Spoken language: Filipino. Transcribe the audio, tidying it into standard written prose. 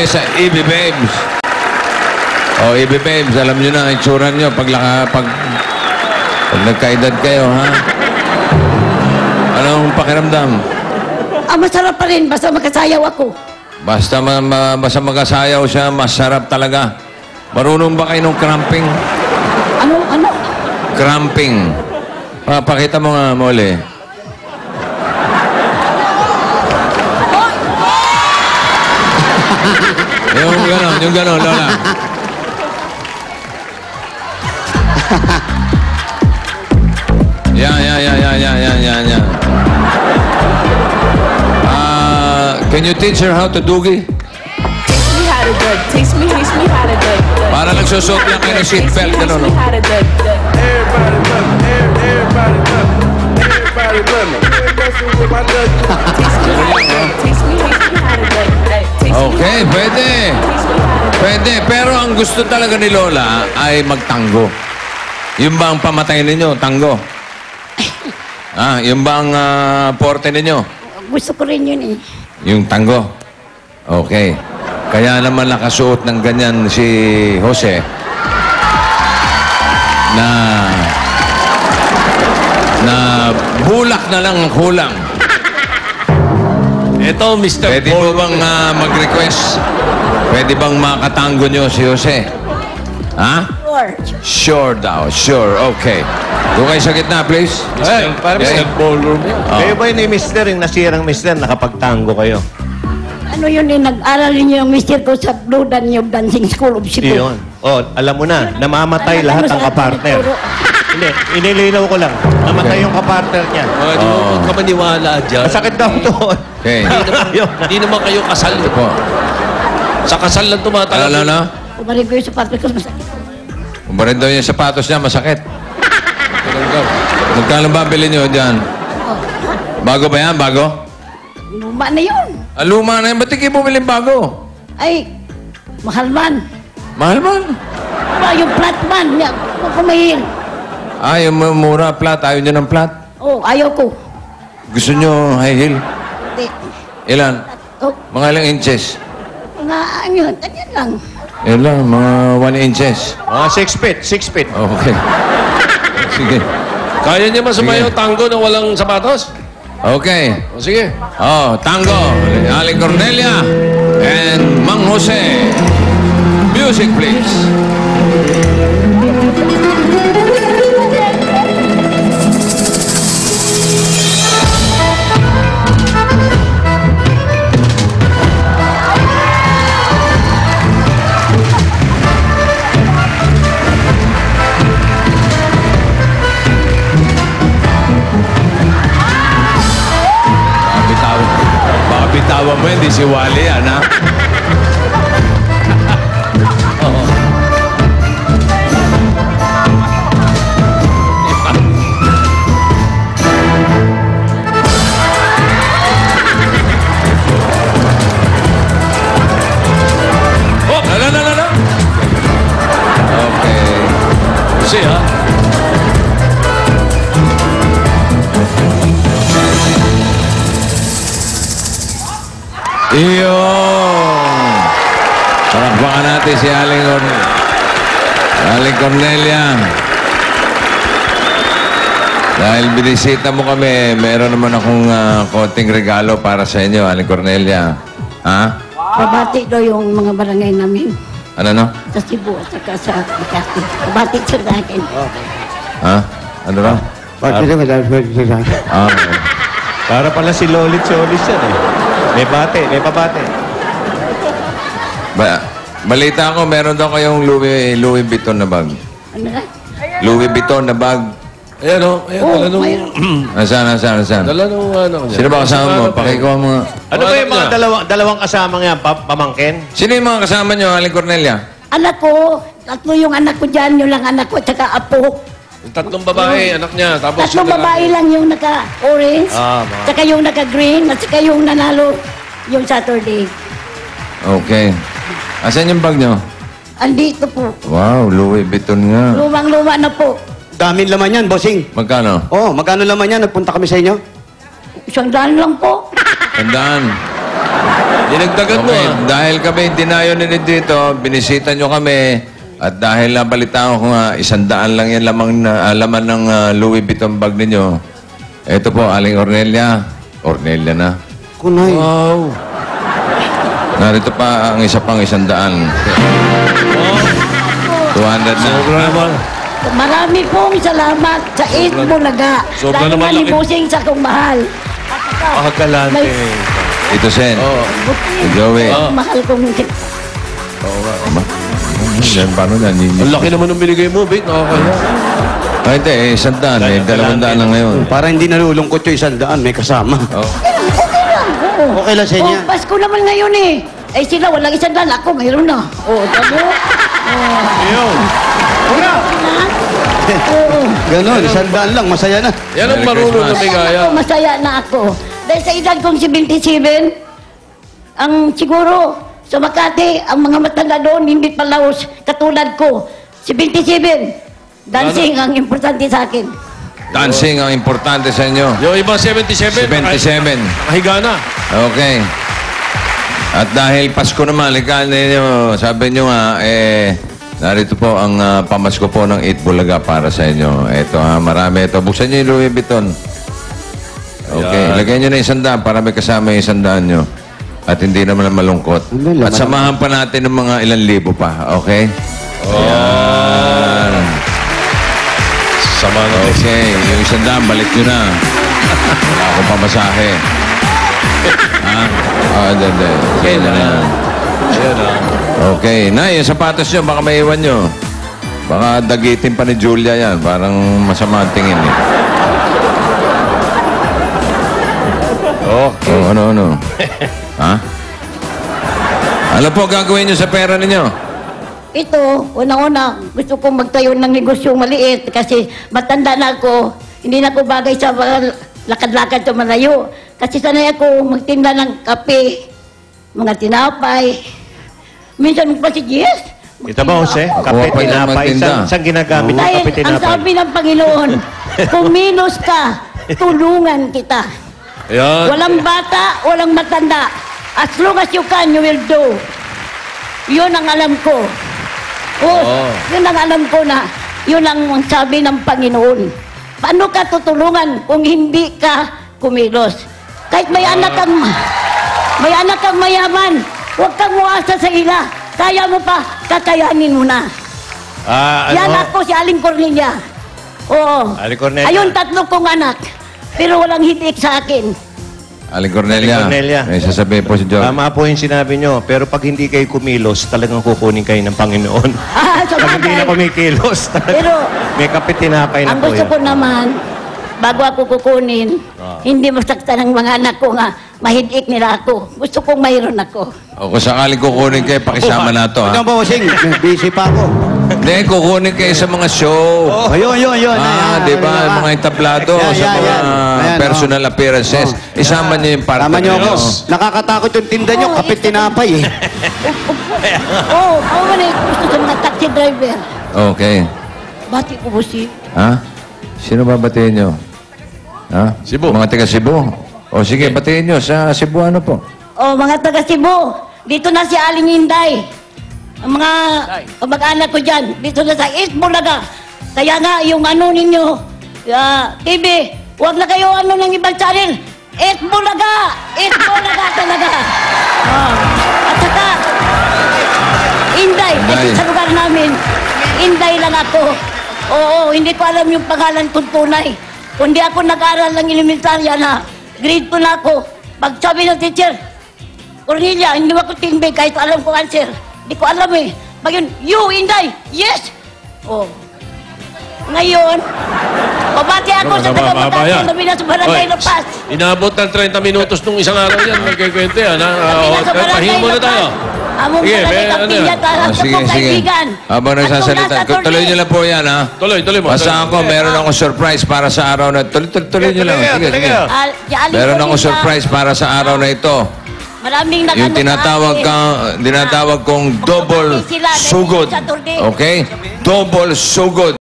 sa EB Babes. O, EB Babes, alam nyo na, itsura nyo pag nagkaedad kayo, ha? Anong pakiramdam? Masarap pa rin, basta magkasayaw ako. Basta magkasayaw siya, masarap talaga. Marunong ba kayo ng cramping? Ano? Cramping. Pakita mo nga, Mole. Yung gano'n, Lola. Yan. Can you teach her how to doogie? Teach me how to dug. Teach me how to dug. Para nagsusot lang kayo ng seatbelt, gano'n, no? Teach me how to dug. Everybody love me. Everybody love me. Everybody love me. Quit messing with my dug. Teach me how to dug. Okay, pwede. Pwede, pero ang gusto talaga ni Lola ay magtango. Yung ba ang pamatay ninyo, tango? Yung ba ang porte ninyo? Gusto ko rin yun eh. Yung tango. Okay. Kaya naman nakasuot ng ganyan si Jose na bulak na lang ang kulang. Ito, Mr. Pwede mo bang mag-request? Pwede bang makatango nyo si Jose? Ha? Sure. Sure daw. Sure. Okay. Doon kayo sa gitna, please. Ay, parang Okay. Mr. Ballroom. Kayo ba yun ni Mister, yung nasirang Mister, nakapagtango kayo? Ano yun eh, nag-aral niyo yung mister ko sa Blue Danube Dancing School of Cebu. Iyon. Alam mo na, namamatay lahat ang kapartner. Hindi, inilinaw ko lang. Namatay yung kapartner niya. Huwag ka maniwala dyan. Masakit daw doon. Okay. Hindi naman kayo kasal. Ito po. Sa kasal lang tumatala. Ano? Umarin ko yung sapatos ko. Masakit. Umarin daw yung sapatos niya, masakit. Magkano ba bilhin nyo dyan? Bago ba yan? Bago? Luma na yun. Luma na yan. Ba't hindi bumili bago? Ay, mahal man. Mahal man. Yung flat man. Kung kumahil. Yung mura flat. Ayaw nyo ng flat. Ayaw ko. Gusto nyo high heel? Hindi. Ilan? Oh, Mga ilang inches? ganyan lang. Yan lang, mga 1 inches. 6 feet, 6 feet. Okay. Sige. Kaya niya masumayaw tango na walang sapatos? Okay. O sige. Tango. Aling Cornelia and Mang Jose. Music, please. Baka bitawan mo, hindi si Wally yan, ha? No. Okay. Kasi ha. Iyon! Palakpakan natin si Aling Cornelia. Dahil binisita mo kami, meron naman akong konting regalo para sa inyo, Aling Cornelia. Ha? Babati daw yung mga barangay namin. Ano? Sa Cebu at saka sa Makati. Babati sa akin. Ha? Ano raw? Para pala si Lolit Solis yan eh. May pabate. Balita ko, meron daw kayong Louis Vuitton na bag. Ano na? Louis Vuitton na bag. Ayan o. Ayan, dala nung... Nasaan? Dala nung ano niya. Sino ba kasama mo? Pakikuha mo nga. Ano ba yung mga dalawang kasama niya? Pamangkin? Sino yung mga kasama nyo, Aling Cornelia? Anak ko, tatlo yung anak ko dyan, yung lang anak ko, tsaka apo. Yung tatlong babae, anak niya. Tapos Tatlong babae lang yung naka-orange, tsaka yung naka-green, at tsaka yung nanalo yung Saturday. Okay. Asan yung bag nyo? Andito po. Wow, Louis Vuitton nga. Lumang-luma na po. Daming laman yan, bossing. Magkano? Magkano laman yan? Nagpunta kami sa inyo? 100 lang po. Tandaan. Dinagdagan mo, Okay, ah. dahil kami dinayo nila dito, binisita nyo kami, at dahil nabalitaan ko nga, 100 lang yan laman ng Louis Vuitton bag ninyo. Ito po, Aling Ornelia. Ornelia na. Kunay. Wow. Narito pa ang isa pang 100. 200 na. Sobra naman. Marami pong salamat sa Eid Bulaga. Sobra Dahil naman nga ni laki. Busing sa kong mahal. At saka, Pakagalante. may- Ito, Sen. Oo. Si Joey. Mahal kong Ama? Yan, paano yan? Ang laki naman ng binigay mo, Vic. Nakakaya. Ay, hindi. 100. Eh, 200 lang ngayon. Para hindi nalulungkot yung 100, may kasama. Oh. okay lang. Oo. Okay lang sa inyo. Oh, Pasko naman ngayon eh. Eh sila, walang 100. Ako, mayroon na. Oo, tamo. Ayun. Oo. Ganon, 100 lang, masaya na. Yan ang Merry marunong na Christmas. bigaya. Ako, masaya na ako. Dahil sa edad kong 77, ang siguro sa Makati, ang mga matanda doon, hindi palaos katulad ko. 77, dancing ang importante sa akin. Dancing ang importante sa inyo. Yung iba 77. 77. Nakahiga na. Okay. At dahil Pasko naman, likaan ninyo, sabi nyo nga, narito po ang pamasko po ng 8 Bulaga para sa inyo. Ito marami ito. Buksan nyo yung Louis Vuitton. Okay, Ayan. lagay nyo na 100 para may kasama yung 100 nyo. At hindi naman malungkot. Hindi, At samahan pa natin ng mga ilang libo pa. Okay? Ayan. Sama na. Okay, yung 100, balik nyo na. Wala akong pamasahe. Ha? Hindi. Okay na yan. Ayan, ah. Okay. Na, yung sapatos nyo, baka maiwan nyo. Baka dagitin pa ni Julia yan. Parang masama ang tingin eh. Oh, ano? Ha? Ano po gagawin nyo sa pera ninyo? Ito, unang-una, gusto kong magtayo ng negosyong maliit kasi matanda na ako. Hindi na ako bagay sa mga lakad-lakad sa malayo. Kasi sanay ako magtinda ng kape, mga tinapay. Minsan magpasigis. Kita ba, Jose? Kape, Kuha pa yung tinapay. magtinda. Saan ginagamit yung Dahil kape, ang tinapay? sabi ng Panginoon, kumilos ka, tulungan kita. Ayan. Walang bata, walang matanda. As long as you can, you will do. Yun ang alam ko. Oh, yun ang alam ko na, yun ang sabi ng Panginoon. Paano ka tutulungan kung hindi ka kumilos? Kahit may anak kang mayaman, huwag kang uasa sa ila. Kaya mo pa, kakayanin mo na. Yan ako si Aling Cornelia. Oo. Aling Cornelia. Ayun, 3 kong anak. Pero walang hitik sa akin. Aling Cornelia. Aling Cornelia. May sasabihin po si George. Tama po yung sinabi nyo. Pero pag hindi kayo kumilos, talagang kukunin kayo ng Panginoon. Sa Pag hindi bagay. na kumikilos, Pero, may kape, tinapay na ang po gusto yan. ko naman, bago ako kukunin, hindi masaktan ang mga anak ko nga, mahidik nila ako. Gusto kong mayroon ako. O kung sakaling kukunin kayo, pakisama na to. Ano Ha? ba, Bossing? Busy pa ako. Hindi, kukunin kayo sa mga show. Ayun. Di ba? Mga entablado Yan, sa yan, mga yan. Ayan, personal appearances. Isama niyo yung partner Tama nyo ako. niyo. Nakakatakot yung tinda nyo, Oo, kape, tinapay eh. Ako man gusto sa mga taxi driver. Okay. Bati ko po si... Ha? Sino ba batiin nyo? Ha? Cebu. Mga taga Cebu. O sige, batiin nyo sa Cebuano po. Mga taga Cebu, dito na si Aling Inday. Ang mga kamag-anak ko dyan, dito na sa East Bulaga. Kaya nga, yung ano ninyo, TV, huwag na kayo ano ng ibang channel. East Bulaga! East Bulaga talaga. At saka, Inday, kasi Inday. sa lugar namin, Inday lang ako. Oo, hindi ko alam yung pangalan kong tunay. Kundi ako nag-aral ng elementarya na grade 2 na ako. Pag sabi ng teacher, Cornelia, hindi mo ako tinbay kahit alam ko answer. Hindi ko alam eh. Pag yun, you, Inday, yes! Oh. Ngayon, babati ako sa taga-Makati na binasa-barangay Oy, na pas. Inabot ng 30 minutos nung isang araw yan. Nagkikwento yan. Pahinga muna tayo. Among Sige, barangay ano kapilya, yan? talang sa pong kaibigan. Habang At nagsasalita. kung nasa Tuloy turni, nyo lang po yan, ha? Tuloy mo. Basta ako, meron akong surprise para sa araw na... Tuloy nyo lang. Sige. si Aling Meron akong Cornelia, surprise para sa araw na ito. Maraming Yung tinatawag kong double sugod. Okay? Double sugod.